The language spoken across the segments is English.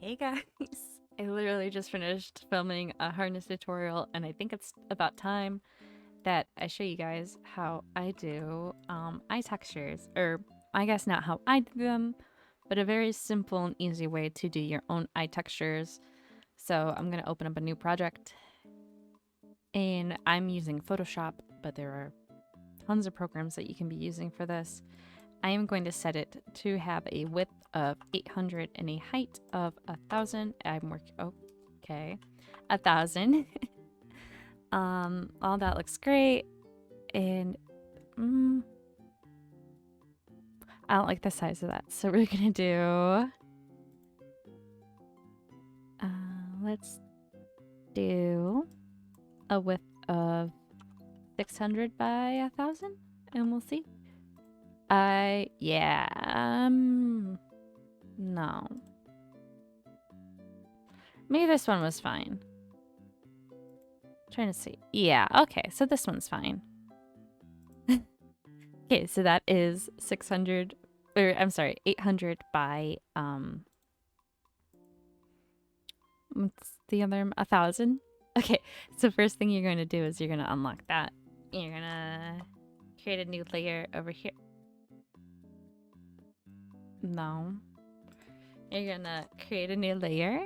Hey guys! I literally just finished filming a harness tutorial and I think it's about time that I show you guys how I do eye textures. Or I guess not how I do them, but a very simple and easy way to do your own eye textures. So I'm going to open up a new project and I'm using Photoshop, but there are tons of programs that you can be using for this. I am going to set it to have a width of 800 and a height of 1,000. I'm working, okay, 1,000. All that looks great. And I don't like the size of that. So we're gonna do, let's do a width of 600 by 1,000 and we'll see. Yeah, no. Maybe this one was fine. Trying to see. Yeah, okay, so this one's fine. Okay, so that is 600, or I'm sorry, 800 by, what's the other, 1,000? Okay, so first thing you're going to do is you're going to unlock that. You're going to create a new layer over here. No. You're going to create a new layer.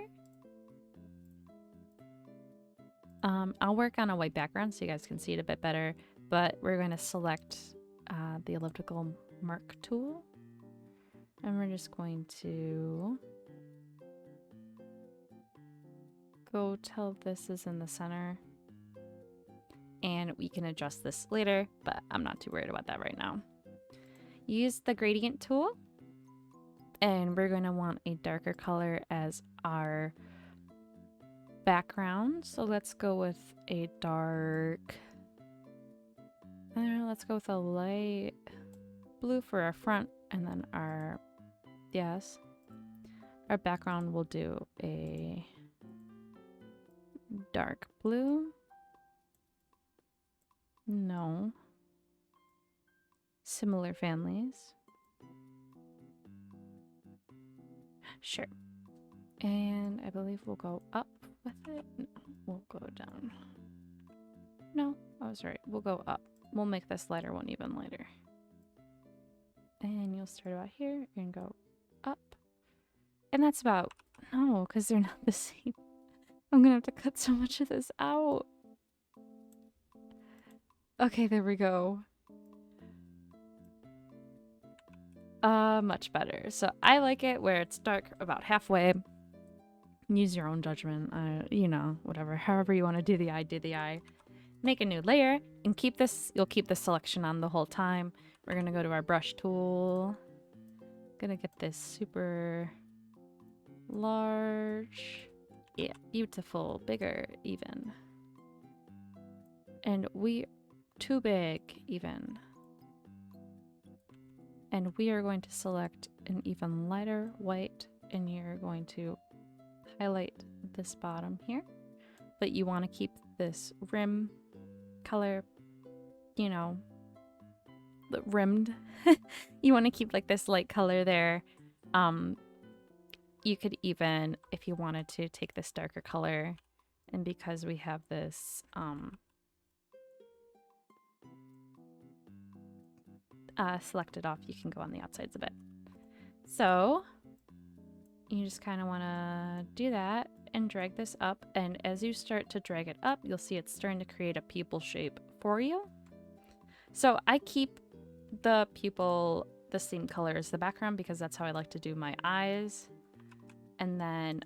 I'll work on a white background so you guys can see it a bit better, but we're going to select the elliptical mark tool. And we're just going to go till this is in the center. And we can adjust this later, but I'm not too worried about that right now. Use the gradient tool. And we're going to want a darker color as our background. So let's go with a dark... let's go with a light blue for our front. And then our... Yes. Our background will do a dark blue. No. Similar families. Sure. And I believe we'll go up with it. No, we'll go down. No, I was right. We'll go up. We'll make this lighter one even lighter. And you'll start about here and go up. And that's about... No, because they're not the same. I'm gonna have to cut so much of this out. Okay, there we go. Much better. So I like it where it's dark about halfway. Use your own judgment. You know, whatever. However you want to do the eye, do the eye. Make a new layer and keep this. You'll keep the selection on the whole time. We're gonna go to our brush tool. Gonna get this super large. Yeah, beautiful, bigger even. And too big even. And we are going to select an even lighter white, and you're going to highlight this bottom here. But you want to keep this rim color, you know, rimmed. You want to keep like this light color there. You could even, if you wanted to, take this darker color, and because we have this selected off, you can go on the outsides a bit. So you just kind of want to do that and drag this up, and as you start to drag it up, you'll see it's starting to create a pupil shape for you. So I keep the pupil the same color as the background because that's how I like to do my eyes. And then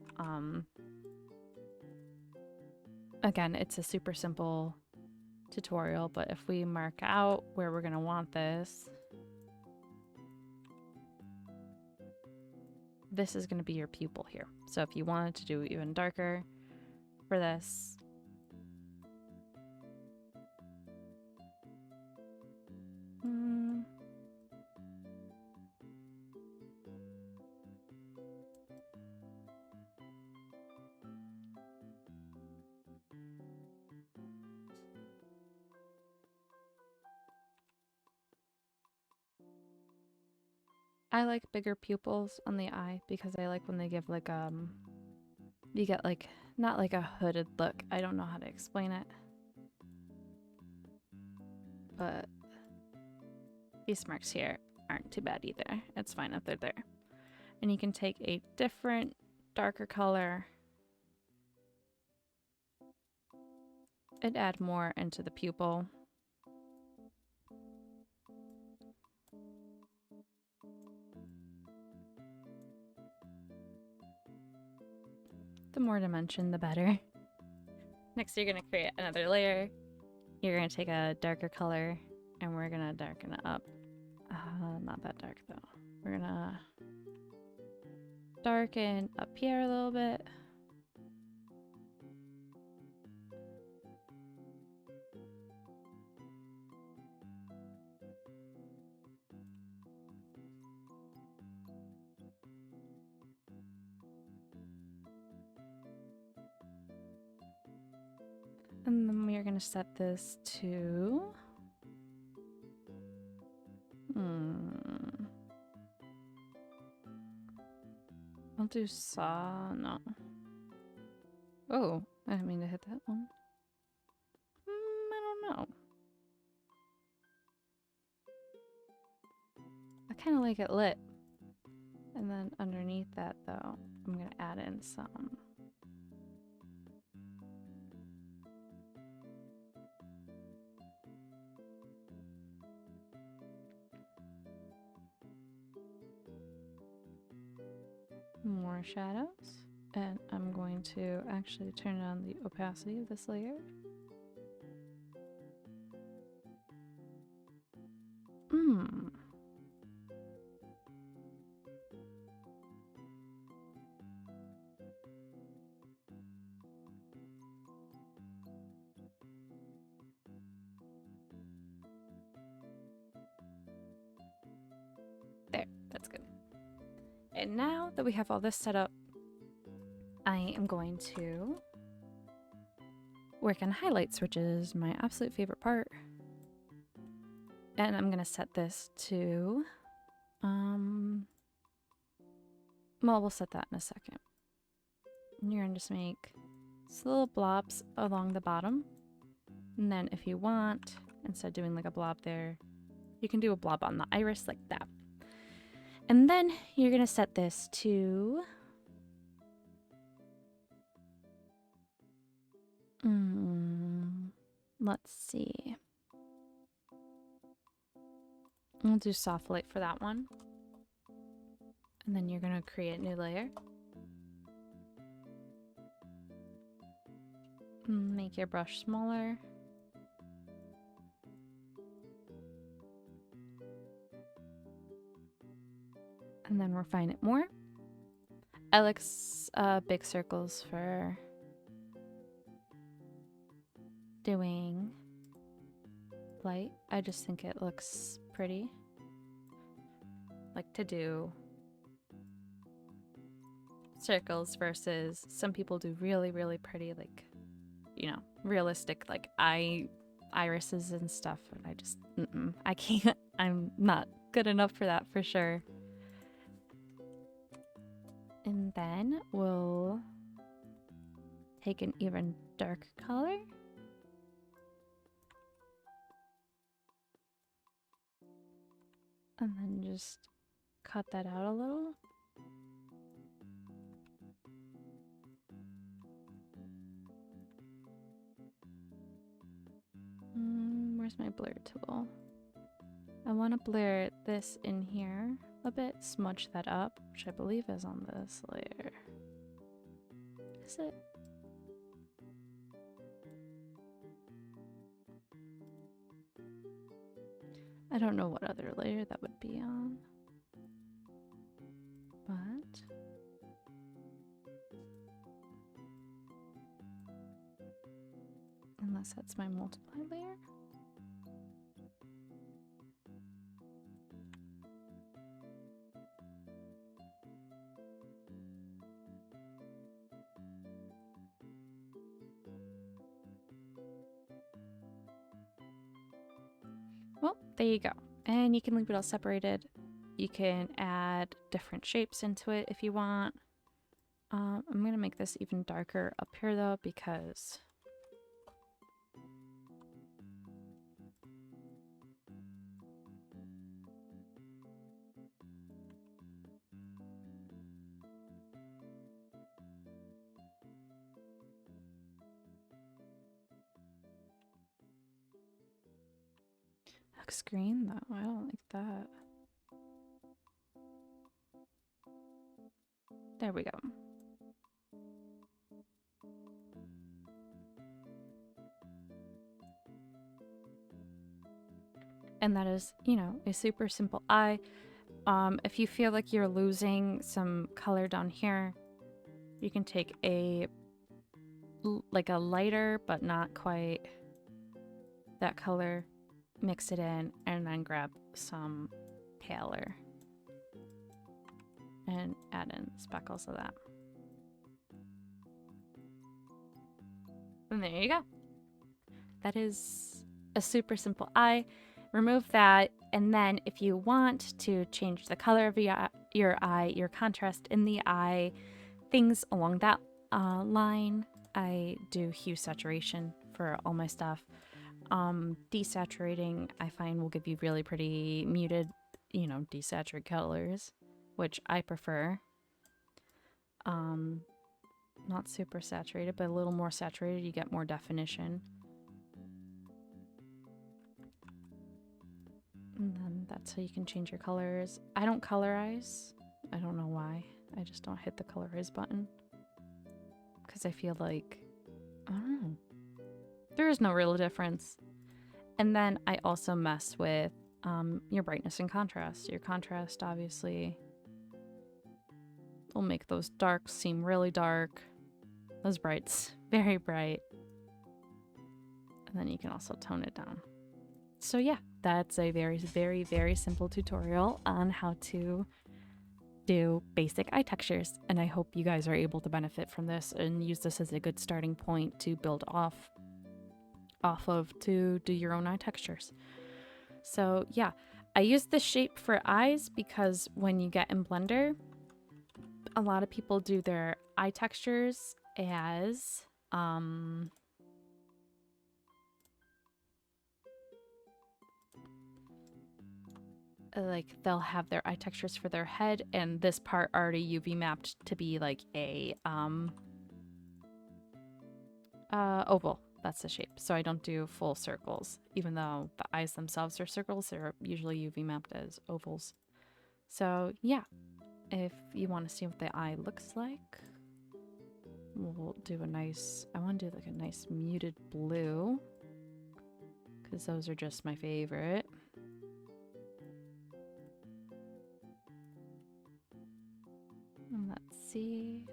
again, it's a super simple tutorial, but if we mark out where we're going to want this, this is going to be your pupil here. So if you wanted to do even darker for this, I like bigger pupils on the eye because I like when they give like you get like, not like a hooded look. I don't know how to explain it. But these marks here aren't too bad either. It's fine if they're there. And you can take a different, darker color and add more into the pupil. The more dimension, the better. Next, you're going to create another layer. You're going to take a darker color and we're going to darken it up. Not that dark though. We're going to darken up here a little bit. And then we are going to set this to... I'll do saw. No. Oh, I didn't mean to hit that one. I don't know. I kind of like it lit. And then underneath that, though, I'm going to add in some... more shadows, and I'm going to actually turn on the opacity of this layer. There, that's good. And now that we have all this set up, I am going to work on highlights, which is my absolute favorite part. And I'm going to set this to, well, we'll set that in a second. And you're going to just make little blobs along the bottom. And then if you want, instead of doing like a blob there, you can do a blob on the iris like that. And then you're going to set this to... let's see. We'll do soft light for that one. And then you're going to create a new layer. Make your brush smaller. And then refine it more. I like big circles for doing light. I just think it looks pretty. Like to do circles versus some people do really, really pretty, like, you know, realistic, like irises and stuff. And I just, I can't, I'm not good enough for that for sure. And then we'll take an even dark color. And then just cut that out a little. Where's my blur tool? I want to blur this in here a bit, smudge that up, which I believe is on this layer. Is it? I don't know what other layer that would be on, but unless that's my multiply layer. Well, there you go. And you can leave it all separated. You can add different shapes into it if you want. I'm gonna make this even darker up here though, because looks green though. I don't like that. There we go. And that is, you know, a super simple eye. If you feel like you're losing some color down here, you can take like a lighter but not quite that color, mix it in, and then grab some paler and add in speckles of that. And there you go. That is a super simple eye. Remove that, and then if you want to change the color of your eye, your contrast in the eye, things along that line, I do hue saturation for all my stuff. Desaturating, I find, will give you really pretty muted, you know, desaturated colors, which I prefer. Not super saturated, but a little more saturated, you get more definition. And then that's how you can change your colors. I don't colorize. I don't know why. I just don't hit the colorize button. Because I feel like, I don't know. There is no real difference. And then I also mess with your brightness and contrast. Your contrast, obviously, will make those darks seem really dark. Those brights, very bright. And then you can also tone it down. So yeah, that's a very, very, very simple tutorial on how to do basic eye textures. And I hope you guys are able to benefit from this and use this as a good starting point to build off of to do your own eye textures. So yeah, I use this shape for eyes because when you get in Blender, a lot of people do their eye textures as like they'll have their eye textures for their head and this part already UV mapped to be like a oval. That's the shape. So I don't do full circles, even though the eyes themselves are circles. They're usually UV mapped as ovals. So yeah, if you want to see what the eye looks like, we'll do a nice, I want to do like a nice muted blue because those are just my favorite. And let's see.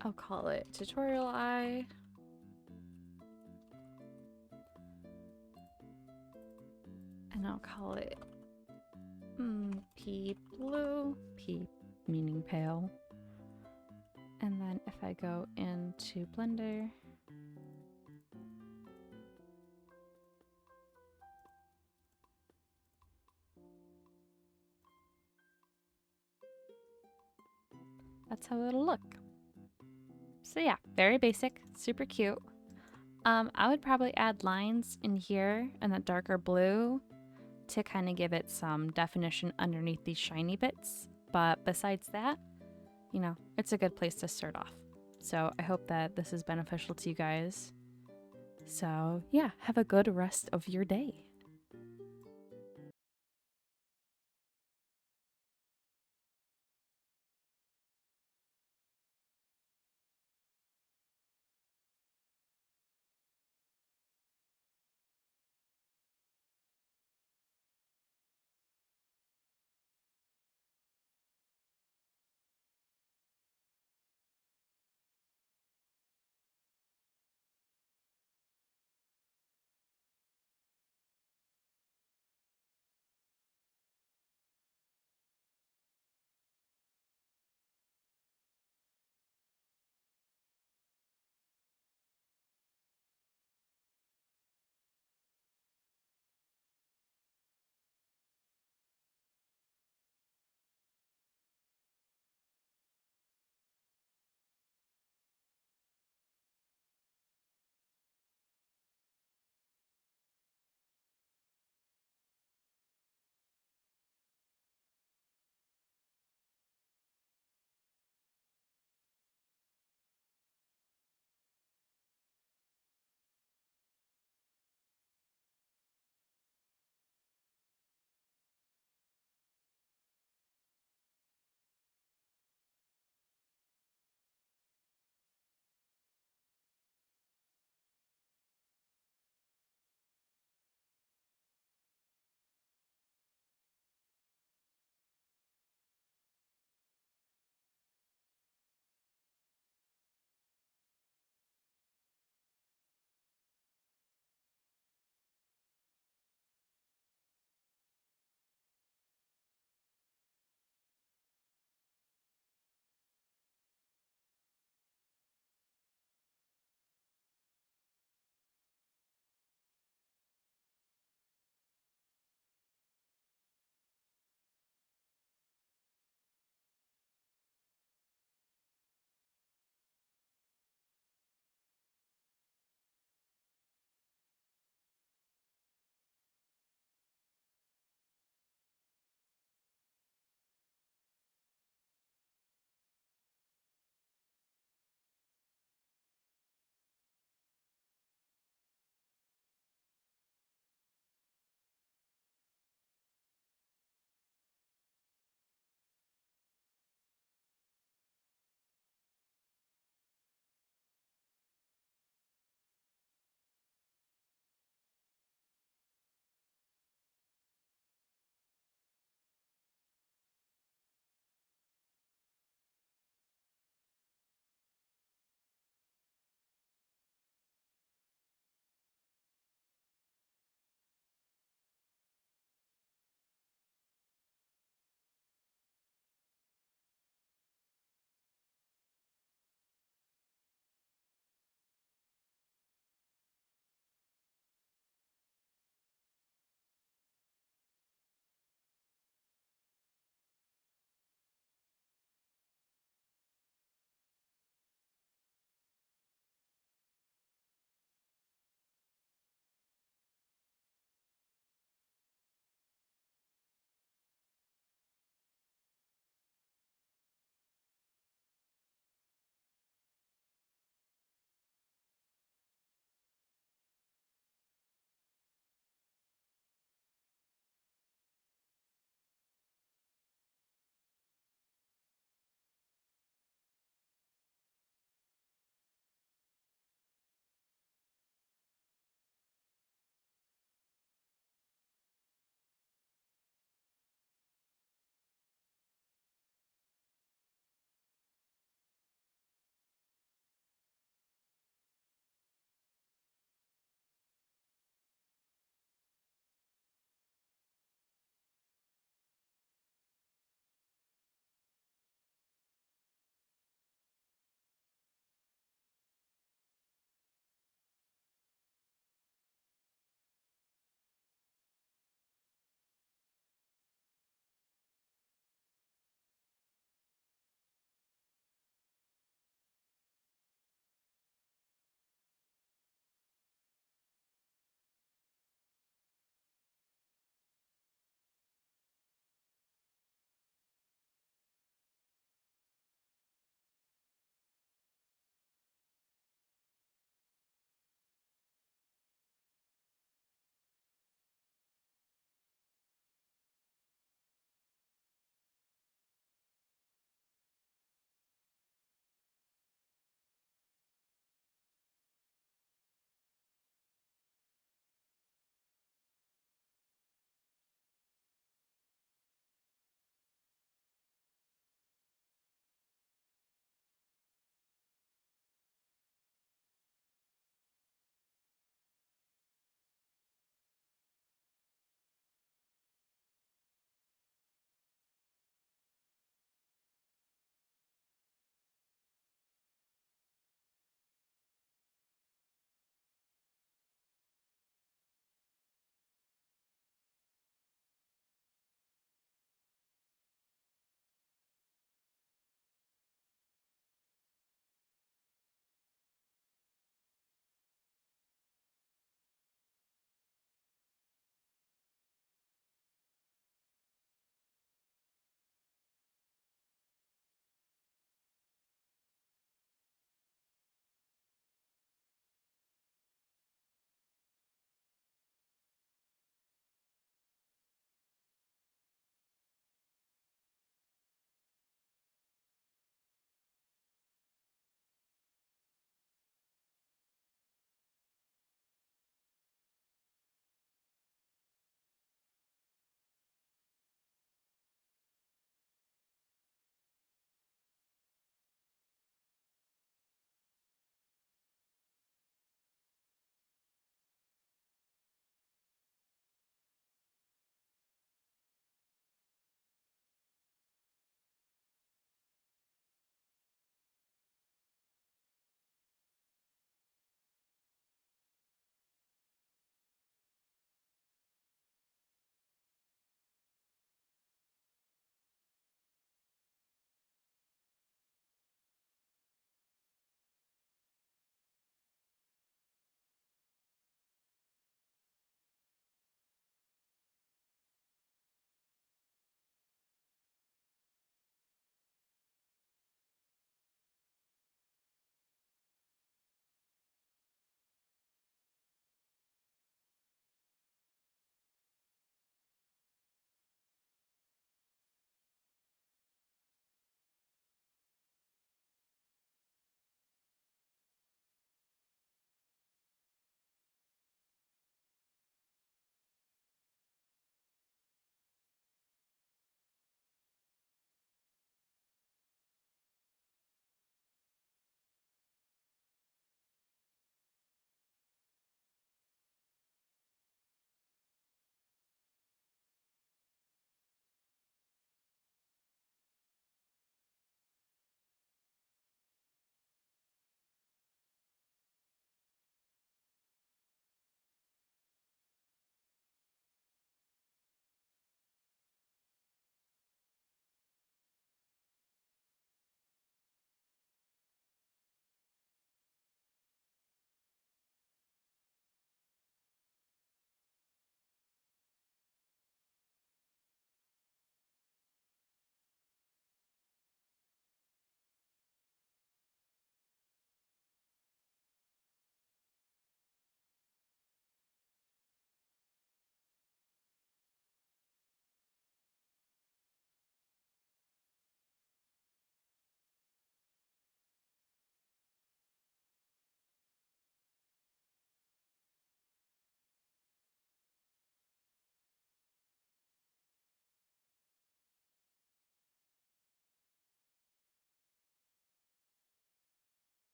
I'll call it tutorial eye. And I'll call it P blue, P meaning pale. And then if I go into Blender, that's how it'll look. So yeah, very basic, super cute. I would probably add lines in here and that darker blue to kind of give it some definition underneath these shiny bits. But besides that, you know, it's a good place to start off. So I hope that this is beneficial to you guys. So yeah, have a good rest of your day.